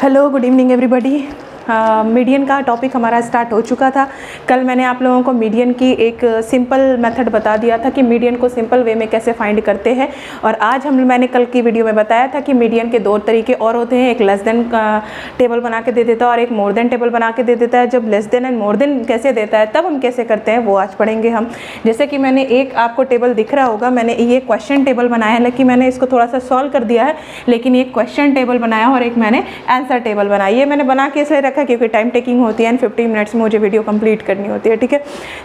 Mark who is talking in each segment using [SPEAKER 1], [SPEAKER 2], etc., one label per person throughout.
[SPEAKER 1] Hello, good evening everybody. Median का topic हमारा start हो चुका था। कल मैंने आप लोगों को मीडियन की एक सिंपल मेथड बता दिया था कि मीडियन को सिंपल वे में कैसे फाइंड करते हैं। और आज मैंने कल की वीडियो में बताया था कि मीडियन के दो तरीके और होते हैं, एक लेस देन टेबल बना के दे देता है और एक मोर देन टेबल बना के दे देता है। जब less than and more then कैसे देता है तब हम कैसे करते हैं वो आज पढ़ेंगे हम। जैसे कि मैंने एक आपको टेबल दिख रहा होगा, मैंने ये क्वेश्चन टेबल बनाया है, लेकिन मैंने इसको थोड़ा सा सॉल्व कर दिया है। लेकिन एक क्वेश्चन टेबल बनाया और एक मैंने आंसर टेबल बनाया। ये मैंने बना के इसलिए रखा क्योंकि टाइम टेकिंग होती है एंड 15 मिनट्स में मुझे वीडियो कंप्लीट करनी होती है, ठीक है।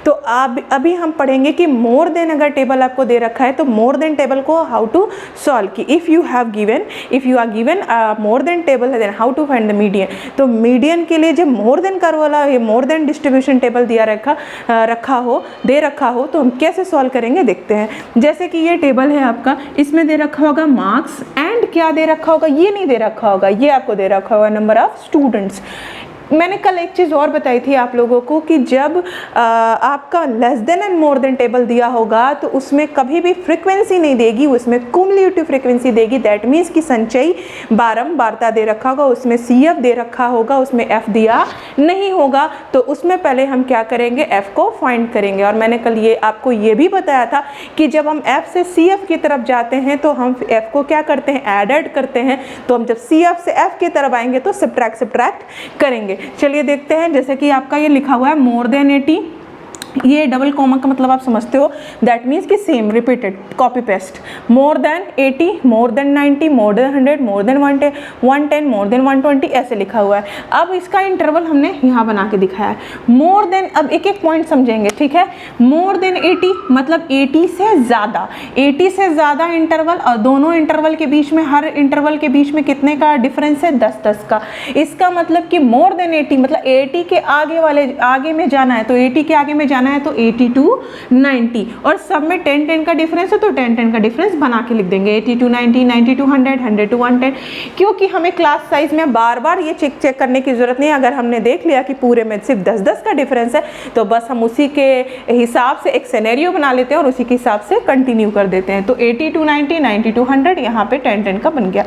[SPEAKER 1] तो अभी हम पढ़ेंगे कि मोर देन अगर टेबल आपको दे रखा है तो मोर देन टेबल को हाउ टू सॉल्व की if you are given more than table then how to find the median. तो मीडियन के लिए जब मोर देन कर वाला ये मोर देन डिस्ट्रीब्यूशन टेबल दे रखा हो तो हम कैसे सॉल्व करेंगे देखते हैं। जैसे कि ये टेबल है आपका, इसमें दे रखा होगा मार्क्स एंड क्या दे रखा होगा, ये नहीं दे रखा होगा, ये आपको दे रखा होगा नंबर ऑफ स्टूडेंट्स। मैंने कल एक चीज़ और बताई थी आप लोगों को कि जब आपका less than and more than table दिया होगा तो उसमें कभी भी फ्रीक्वेंसी नहीं देगी, उसमें कुमुलेटिव फ्रीक्वेंसी देगी। दैट मीन्स कि संचयी बारंबारता दे रखा होगा, उसमें CF दे रखा होगा, उसमें F दिया नहीं होगा। तो उसमें पहले हम क्या करेंगे, F को फाइंड करेंगे। और मैंने कल आपको ये भी बताया था कि जब हम F से CF की तरफ जाते हैं तो हम F को क्या करते हैं, ऐड करते हैं। तो हम जब CF से F की तरफ आएंगे तो सब्ट्रैक्ट करेंगे। चलिए देखते हैं। जैसे कि आपका ये लिखा हुआ है मोर देन 80, ये डबल कॉमा का मतलब आप समझते हो, दैट मीन्स कि same repeated copy paste. More than 80, more than 90, more than 100, more than 110, more than 120, ऐसे लिखा हुआ है। अब इसका इंटरवल हमने यहाँ बना के दिखाया है। मोर देन, अब एक एक पॉइंट समझेंगे, ठीक है। मोर देन 80 मतलब 80 से ज़्यादा, 80 से ज़्यादा इंटरवल, और दोनों इंटरवल के बीच में, हर इंटरवल के बीच में कितने का डिफरेंस है, 10-10 का। इसका मतलब कि मोर देन 80 मतलब 80 के आगे में जाना है, तो 80 के आगे में जाना है तो 80 to 90, और सब में 10-10 का डिफरेंस है तो 10-10 का डिफरेंस बना के लिख देंगे। 80 to 90, 90 to 100, 100 to 110। क्योंकि हमें क्लास साइज में बार बार ये चेक करने की जरूरत नहीं है। अगर हमने देख लिया कि पूरे में सिर्फ 10-10 का डिफरेंस है तो बस हम उसी के हिसाब से एक सिनेरियो बना लेते हैं और उसी के हिसाब से कंटिन्यू कर देते हैं। तो 80 to 90, 90 to 100, यहाँ पे 10-10 का बन गया।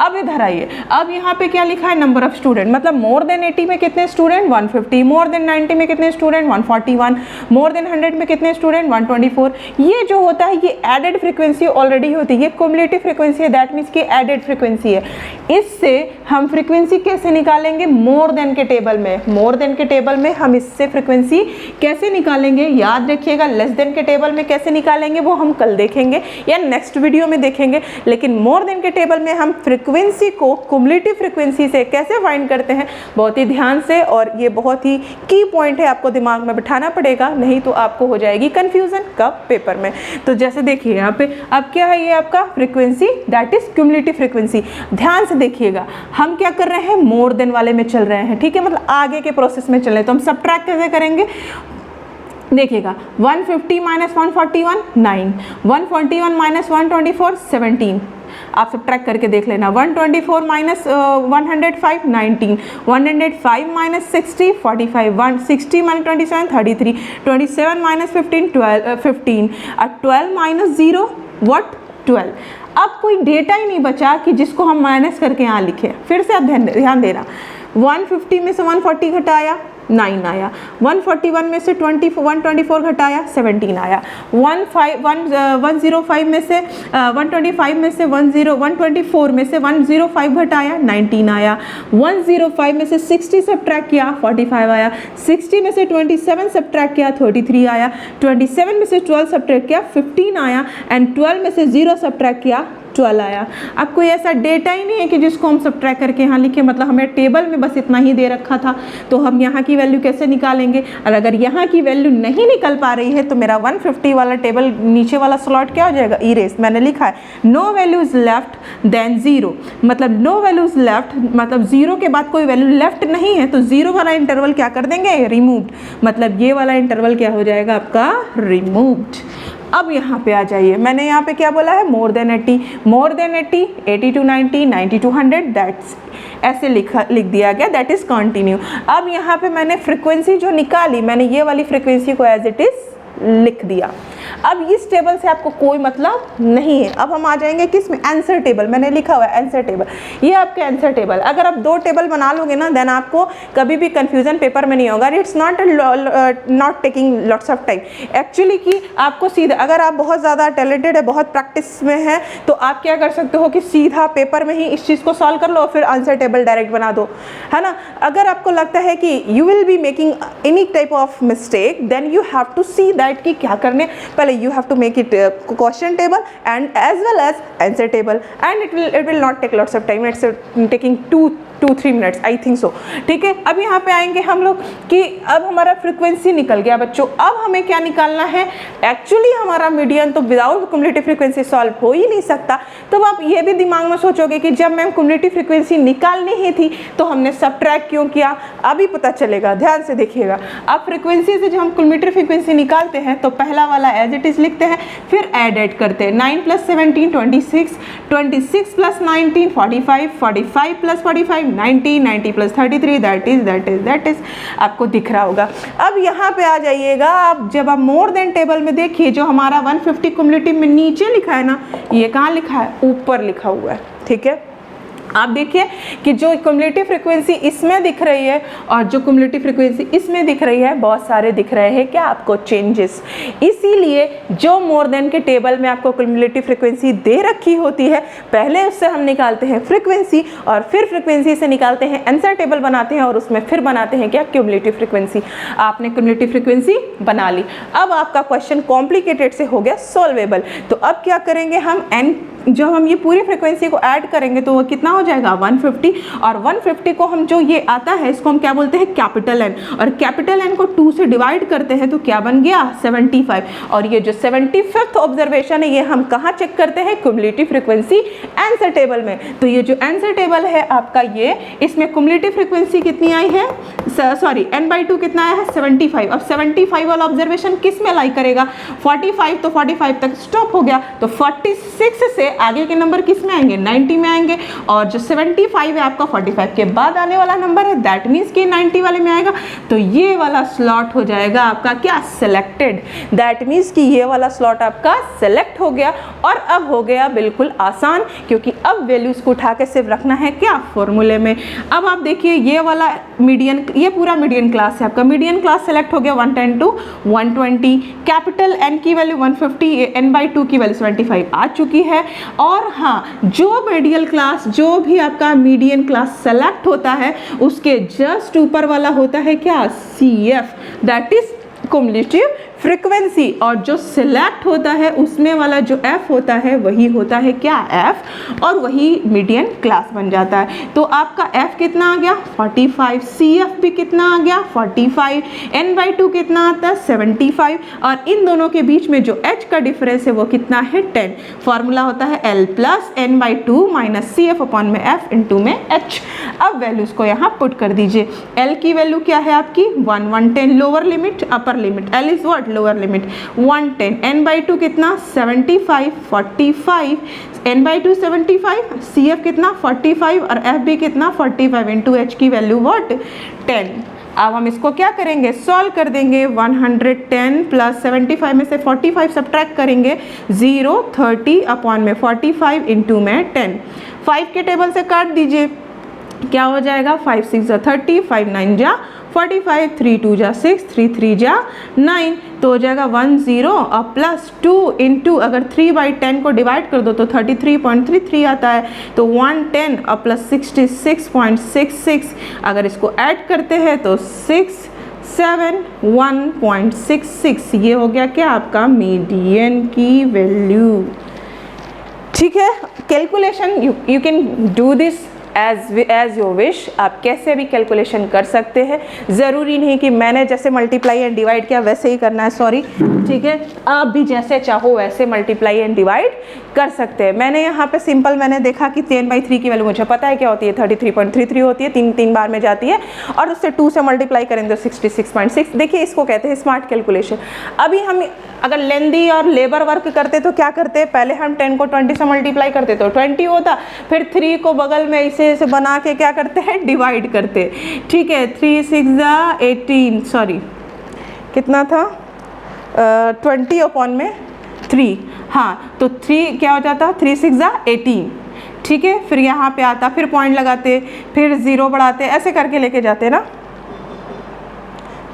[SPEAKER 1] अब इधर आइए, अब यहाँ पे क्या लिखा है, नंबर ऑफ स्टूडेंट, मतलब मोर देन 80 में कितने स्टूडेंट, 150, मोर देन 90 में कितने स्टूडेंट, 141, मोर देन 100 में कितने स्टूडेंट, 124। ये जो होता है ये एडेड फ्रीक्वेंसी ऑलरेडी होती है, ये क्युमुलेटिव फ्रीक्वेंसी है, दैट मीन्स कि एडेड फ्रीक्वेंसी है। इससे हम फ्रीक्वेंसी कैसे निकालेंगे, मोर देन के टेबल में, मोर देन के टेबल में हम इससे फ्रीक्वेंसी कैसे निकालेंगे, याद रखिएगा। लेस देन के टेबल में कैसे निकालेंगे वो हम कल देखेंगे या नेक्स्ट वीडियो में देखेंगे। लेकिन मोर देन के टेबल में हम फ्रीक्वेंसी को क्युमुलेटिव फ्रीक्वेंसी से कैसे फाइंड करते हैं, बहुत ही ध्यान से, और ये बहुत ही की पॉइंट है, आपको दिमाग में बिठाना पड़ेगा, नहीं तो आपको हो जाएगी कंफ्यूजन कब पेपर में। तो जैसे देखिए यहाँ पे अब क्या है, ये आपका frequency that is cumulative frequency. ध्यान से देखिएगा, हम क्या कर रहे हैं, मोर देन वाले में चल रहे हैं, ठीक है, मतलब आगे के प्रोसेस में चल रहे हैं। तो हम सब्ट्रैक्ट कैसे करेंगे, देखिएगा। 150 माइनस 141 9, 141 माइनस 124 17, आप सब ट्रैक करके देख लेना। 124 माइनस 105 19, 105 माइनस 60 45, 160 माइनस 27 33, 27 माइनस 15 15, और 12 माइनस 0 व्हाट 12। अब कोई डेटा ही नहीं बचा कि जिसको हम माइनस करके यहाँ लिखे। फिर से आप ध्यान देना, 150 में से 140 घटाया 9 आया, 141 में से 124 घटाया 17 आया, 105 में से 125 में से 124 में से 105 घटाया 19 आया, 105 में से 60 सब्ट्रैक्ट किया 45 आया, 60 में से 27 सब्ट्रैक्ट किया 33 आया, 27 में से 12 सब्ट्रैक्ट किया 15 आया, एंड 12 में से 0 सब्ट्रैक्ट किया 12 आया। अब कोई ऐसा डेटा ही नहीं है कि जिसको हम सब्ट्रैक्ट करके यहाँ लिखें, मतलब हमें टेबल में बस इतना ही दे रखा था, तो हम यहाँ की वैल्यू कैसे निकालेंगे। और अगर यहाँ की वैल्यू नहीं निकल पा रही है तो मेरा 150 वाला टेबल नीचे वाला स्लॉट क्या हो जाएगा, इरेज। मैंने लिखा है नो वैल्यूज लेफ्ट देन 0, मतलब नो वैल्यूज लेफ्ट मतलब 0 के बाद कोई वैल्यू लेफ्ट नहीं है, तो 0 वाला इंटरवल क्या कर देंगे, रिमूव्ड, मतलब ये वाला इंटरवल क्या हो जाएगा आपका, रिमूव्ड। अब यहाँ पे आ जाइए, मैंने यहाँ पे क्या बोला है, more than 80, more than 80, 80 to 90, 90 to 100, that's ऐसे लिख दिया गया, दैट इज कंटिन्यू। अब यहाँ पे मैंने फ्रीक्वेंसी जो निकाली, मैंने ये वाली फ्रीक्वेंसी को एज इट इज लिख दिया। अब इस टेबल से आपको कोई मतलब नहीं है। अब हम आ जाएंगे किस में, आंसर टेबल। मैंने लिखा हुआ है आंसर टेबल, ये आपके आंसर टेबल। अगर आप 2 टेबल बना लोगे ना, देन आपको कभी भी कंफ्यूजन पेपर में नहीं होगा। It's not taking lots of time actually, कि आपको सीधा, अगर आप बहुत ज़्यादा टैलेंटेड है, बहुत प्रैक्टिस में है, तो आप क्या कर सकते हो कि सीधा पेपर में ही इस चीज़ को सॉल्व कर लो, फिर आंसर टेबल डायरेक्ट बना दो, है ना। अगर आपको लगता है कि you will be making any type of mistake, then you have to see that कि क्या करने, पहले you have to make it question table and as well as answer table, and it will not take lots of time, it's taking 2-3 minutes I think so. ठीक है, अब यहाँ पे आएंगे हम लोग कि अब हमारा फ्रीक्वेंसी निकल गया बच्चों। अब हमें क्या निकालना है, एक्चुअली हमारा मीडियन तो विदाउट क्युमुलेटिव फ्रीक्वेंसी सॉल्व हो ही नहीं सकता। तो आप ये भी दिमाग में सोचोगे कि जब मैम क्युमुलेटिव फ्रीक्वेंसी निकालनी ही थी तो हमने सबट्रैक्ट क्यों किया। अभी पता चलेगा, ध्यान से देखिएगा। अब फ्रीक्वेंसी से जब हम क्युमुलेटिव फ्रीक्वेंसी निकालते हैं तो पहला वाला एज इट इज लिखते हैं, फिर ऐड करते हैं। 9 + 17 26, 26 + 19 45, 45 + 45 90, 90 + 33 दैट इज आपको दिख रहा होगा। अब यहाँ पे आ जाइएगा, अब जब आप मोर देन टेबल में देखिए, जो हमारा 150 क्युमुलेटिव में नीचे लिखा है ना, ये कहाँ लिखा है, ऊपर लिखा हुआ है। ठीक है, आप देखिए कि जो क्युमुलेटिव फ्रीक्वेंसी इसमें दिख रही है और जो क्युमुलेटिव फ्रीक्वेंसी इसमें दिख रही है, बहुत सारे दिख रहे हैं क्या आपको चेंजेस। इसीलिए जो मोर देन के टेबल में आपको क्युमुलेटिव फ्रीक्वेंसी दे रखी होती है, पहले उससे हम निकालते हैं फ्रीक्वेंसी और फिर फ्रीक्वेंसी से निकालते हैं आंसर टेबल बनाते हैं और उसमें फिर बनाते हैं क्या, क्युमुलेटिव फ्रीक्वेंसी। आपने क्युमुलेटिव फ्रीक्वेंसी बना ली। अब आपका क्वेश्चन कॉम्प्लिकेटेड से हो गया सॉल्वेबल। तो अब क्या करेंगे हम, एन जब हम ये पूरी फ्रीक्वेंसी को ऐड करेंगे तो वो कितना हो जाएगा 150, और 150 को हम जो ये आता है इसको हम क्या बोलते हैं, कैपिटल एन, और कैपिटल एन को 2 से डिवाइड करते हैं तो क्या बन गया 75। और ये जो 75th ऑब्जर्वेशन है ये हम कहाँ चेक करते हैं, क्युमुलेटिव फ्रीक्वेंसी आंसर टेबल में। तो ये जो आंसर टेबल है आपका, ये इसमें क्युमुलेटिव फ्रीक्वेंसी कितनी आई है, सॉरी n/2 कितना आया है 75। अब 75 वाला ऑब्जर्वेशन किस में लाई करेगा, 45, तो 45 तक स्टॉप हो गया। तो 46 से आगे के नंबर किस में आएंगे, 90 में आएंगे, और जो 75 है आपका 45 के बाद आने वाला नंबर है, दैट मीन्स कि 90 वाले में आएगा। तो ये वाला स्लॉट हो जाएगा आपका क्या, सिलेक्टेड। दैट मीन्स कि ये वाला स्लॉट आपका सिलेक्ट हो गया। और अब हो गया बिल्कुल आसान, क्योंकि अब वैल्यूज को उठा के सिर्फ रखना है क्या, फॉर्मूले में। अब आप देखिए ये वाला मीडियन, ये पूरा मीडियन क्लास है आपका, मीडियन क्लास सेलेक्ट हो गया 110 to 120, कैपिटल एन की वैल्यू 150, n/2 की वैल्यू 75 आ चुकी है। और हाँ, जो मीडियल क्लास, जो भी आपका मीडियन क्लास सेलेक्ट होता है उसके जस्ट ऊपर वाला होता है क्या, CF, that is cumulative frequency, और जो सिलेक्ट होता है उसमें वाला जो F होता है वही होता है क्या, F, और वही मीडियन क्लास बन जाता है। तो आपका F कितना आ गया 45, CF भी कितना आ गया 45, n/2 कितना आता है 75, और इन दोनों के बीच में जो H का डिफरेंस है वो कितना है 10। फॉर्मूला होता है L + n/2 - CF / में F × में H। अब वैल्यूज को यहाँ पुट कर दीजिए। L की वैल्यू क्या है आपकी 110, lower limit, upper limit, L is what, lower limit 110, n/2 कितना 75, 45, n/2 75, CF कितना 45 और F भी कितना 45, × H की वैल्यू व्हाट 10। अब हम इसको क्या करेंगे, सॉल्व कर देंगे। 110 + 75 में से 45 सब्ट्रैक्ट करेंगे, 0, 30 / में 45 × में 10। 5 के टेबल से काट दीजिए, क्या हो जाएगा 5 × 6 = 30, 5 × 9 = 45, 3 × 2 = 6, 3 × 3 = 9, तो हो जाएगा 10 और +2 × अगर 3/10 को डिवाइड कर दो तो 33.33 आता है। तो 110 और +66.66, अगर इसको ऐड करते हैं तो 671.66, ये हो गया क्या आपका मीडियन की वैल्यू। ठीक है, calculation you can do this as your wish, आप कैसे भी कैलकुलेशन कर सकते हैं। ज़रूरी नहीं कि मैंने जैसे मल्टीप्लाई एंड डिवाइड किया वैसे ही करना है, सॉरी। ठीक है, आप भी जैसे चाहो वैसे मल्टीप्लाई एंड डिवाइड कर सकते हैं। मैंने यहाँ पे सिंपल मैंने देखा कि 10/3 की वैल्यू मुझे पता है क्या होती है, 33.33 होती है, 3 बार में जाती है, और उससे 2 से मल्टीप्लाई करेंगे तो 66.6। देखिए इसको कहते हैं स्मार्ट कैलकुलेशन। अभी हम अगर लेंदी और लेबर वर्क करते तो क्या करते, पहले हम 10 को 20 से मल्टीप्लाई करते तो 20 होता, फिर 3 को बगल में इसे बना के क्या करते हैं, डिवाइड करते। ठीक है, 3 × 6 = 18, सॉरी कितना था 20/3, हाँ तो 3 क्या हो जाता, 3 6 ज़ा 18, ठीक है। फिर यहाँ पे आता, फिर पॉइंट लगाते, फिर 0 बढ़ाते, ऐसे करके लेके जाते ना,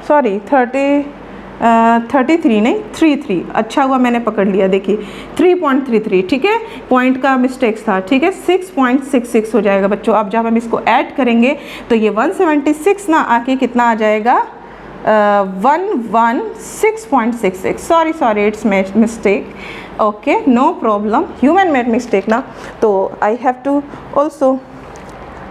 [SPEAKER 1] सॉरी 33 नहीं 33, अच्छा हुआ मैंने पकड़ लिया, देखिए 3.33, ठीक है, पॉइंट का मिस्टेक था, ठीक है। 6.66 हो जाएगा बच्चों। अब जब हम इसको ऐड करेंगे तो ये 176 ना आके कितना आ जाएगा, 116.66, sorry it's mistake, okay no problem, human made mistake ना, तो I have to also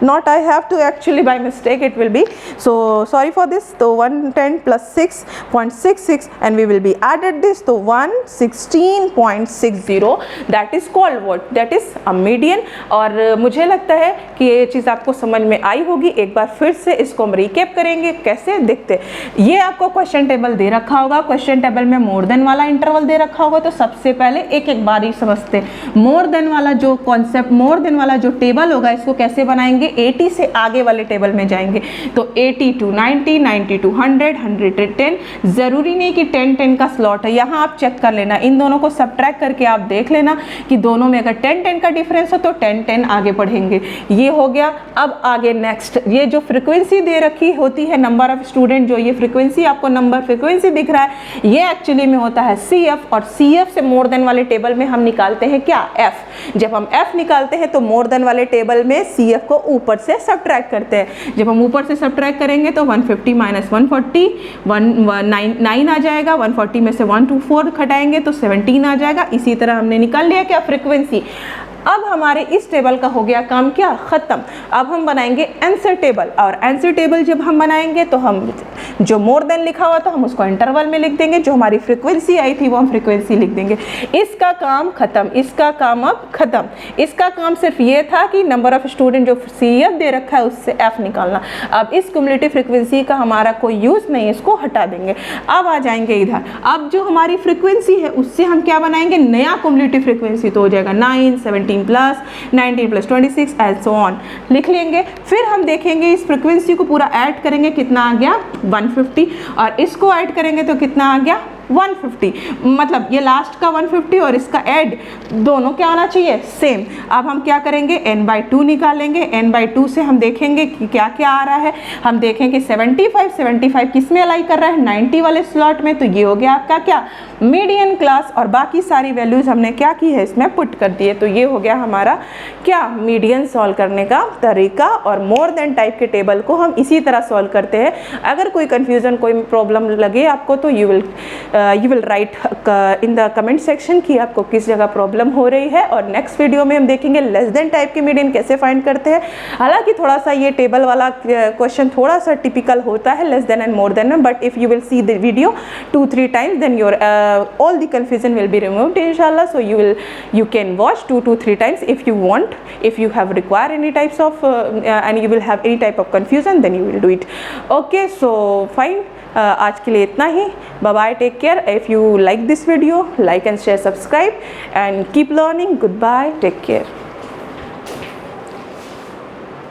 [SPEAKER 1] not I have to, actually by mistake it will be, so sorry for this। तो 110 plus 6.66 and we will be added this, तो 116.60, that is called what, that is a median। और मुझे लगता है कि ये चीज़ आपको समझ में आई होगी। एक बार फिर से इसको हम रिकेप करेंगे, कैसे देखते, ये आपको क्वेश्चन टेबल दे रखा होगा, क्वेश्चन टेबल में मोर देन वाला इंटरवल दे रखा होगा, तो सबसे पहले एक एक बारी समझते, मोर देन वाला जो कॉन्सेप्ट, मोर देन वाला जो टेबल होगा, इसको कैसे बनाएंगे, 80 से आगे वाले टेबल में जाएंगे, तो 80 to 90, 90 to 100, 100 to 10, ज़रूरी नहीं कि 10 का स्लॉट है, यहाँ आप चेक कर लेना, इन दोनों को सब्ट्रैक्ट करके आप देख लेना कि दोनों में अगर 10 का डिफरेंस हो तो 10 आगे बढ़ेंगे। ये हो गया। अब आगे नेक्स्ट, ये जो फ्रिक्वेंसी दे रखी होती है, नंबर ऑफ स्टूडेंट, जो ये फ्रिक्वेंसी आपको नंबर फ्रिक्वेंसी दिख रहा है, ये एक्चुअली में होता है CF, और CF से मोर देन वाले टेबल में हम निकालते हैं क्या, F। जब हम F निकालते हैं तो मोर देन वाले टेबल में CF को ऊपर से सब्ट्रैक्ट करते हैं। जब हम ऊपर से सब्ट्रैक्ट करेंगे तो 150 माइनस 140, 9 आ जाएगा, 140 में से 124 घटाएंगे तो 17 आ जाएगा। इसी तरह हमने निकाल लिया क्या, फ्रीक्वेंसी। अब हमारे इस टेबल का हो गया काम क्या, ख़त्म। अब हम बनाएंगे आंसर टेबल, और आंसर टेबल जब हम बनाएंगे तो हम जो मोर देन लिखा हुआ था हम उसको इंटरवल में लिख देंगे, जो हमारी फ्रीक्वेंसी आई थी वो हम फ्रीक्वेंसी लिख देंगे। इसका काम ख़त्म, इसका काम अब ख़त्म। इसका काम सिर्फ ये था कि नंबर ऑफ़ स्टूडेंट जो CF दे रखा है उससे F निकालना। अब इस क्युमुलेटिव फ्रीक्वेंसी का हमारा कोई यूज़ नहीं, इसको हटा देंगे। अब आ जाएंगे इधर, अब जो हमारी फ्रीक्वेंसी है उससे हम क्या बनाएंगे, नया क्युमुलेटिव फ्रीक्वेंसी, तो हो जाएगा 9, 17 plus 19 plus 26 and so on, लिख लेंगे। फिर हम देखेंगे इस फ्रीक्वेंसी को पूरा ऐड करेंगे, कितना आ गया 150, और इसको ऐड करेंगे तो कितना आ गया 150, मतलब ये लास्ट का 150 और इसका ऐड दोनों क्या होना चाहिए, सेम। अब हम क्या करेंगे, n/2 निकालेंगे, n/2 से हम देखेंगे कि क्या क्या आ रहा है। हम देखेंगे 75 किस में अलाई कर रहा है, 90 वाले स्लॉट में, तो ये हो गया आपका क्या, मीडियन क्लास, और बाकी सारी वैल्यूज़ हमने क्या की है, इसमें पुट कर दिए। तो ये हो गया हमारा क्या, मीडियन सॉल्व करने का तरीका। और मोर देन टाइप के टेबल को हम इसी तरह सॉल्व करते हैं। अगर कोई कन्फ्यूज़न, कोई प्रॉब्लम लगे आपको तो you will write in the comment section कि आपको किस जगह प्रॉब्लम हो रही है। और नेक्स्ट वीडियो में हम देखेंगे लेस देन टाइप के मीडियन कैसे फाइंड करते हैं। हालांकि थोड़ा सा ये टेबल वाला क्वेश्चन थोड़ा सा टिपिकल होता है, less than and more than में, but if you will see the video 2-3 times then your all the confusion will be removed inshallah। So you can watch 2 to 3 times if you want, if you have require any types of and you will have any type of confusion then you will do it। Okay, so fine, आज के लिए इतना ही। Bye bye, take care. If you like this video, like and share, subscribe and keep learning। Goodbye, take care।